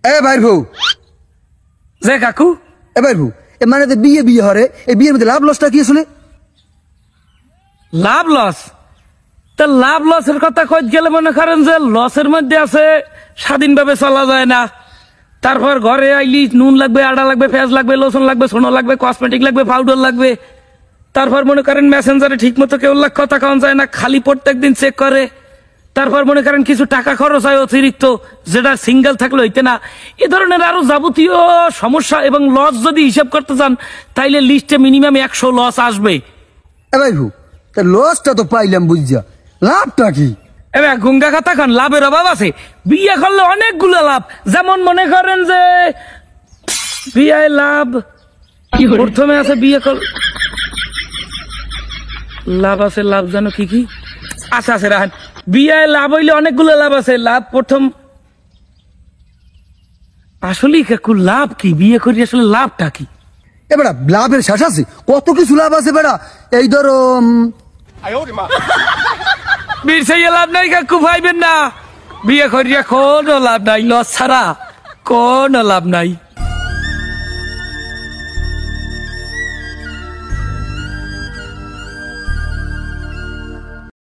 এ ভাই ভু যে কাকু এ ভাই ভু এ মানে বিয়ে বিয়ে হরে এই বিয়ের মধ্যে লাভ লসটা কি আসলে? লাভ লস তা লাভ লসের কথা কই গেলে মনে করেন যে লসের মধ্যে আছে স্বাধীনভাবে চলা যায় না। তারপর ঘরে আইলি নুন লাগবে, আটা লাগবে, পেঁয়াজ লাগবে, লোসন লাগবে, সোনো লাগবে, কসমেটিক লাগবে, পাউডার লাগবে। তারপর মনে করেন মেসেঞ্জারে ঠিক মতো কেউ কথা কওয়া যায় না, খালি প্রত্যেকদিন চেক করে। তারপর মনে করেন কিছু টাকা খরচ হয় অতিরিক্ত, যেটা সিঙ্গেল থাকলে হইতে না। এ ধরনের আরো যাবতীয় সমস্যা এবং লস যদি হিসাব করতে চান তাইলে লিস্টে মিনিমাম 100 লস আসবে। এ ভাই ভু তা লসটা তো পাইলাম বুঝছা, লাভটা কি? এবার গঙ্গা কথা খান, লাভের অভাব আছে। বিয়ে করলে অনেকগুলো লাভ, যেমন মনে করেন যে বিয়ে লাভ প্রথমে আছে বিয়ে লাভ আছে, লাভ জানো কি কি? আচ্ছা আছে রাহান, বিয়ে লাভ হইলে অনেকগুলো লাভ আছে। লাভ প্রথম আসলে কাকু লাভ কি, বিয়ে করি আসলে লাভটা কি? এ বেড়া লাভের শেষ আছে, কত কিছু লাভ আছে বেড়া। এই ধরো বীর সেই লাভ নাই কাকু, ভাইবেন না। বিয়ে করিয়া কোনো লাভ নাই, লস ছাড়া কোনো লাভ নাই।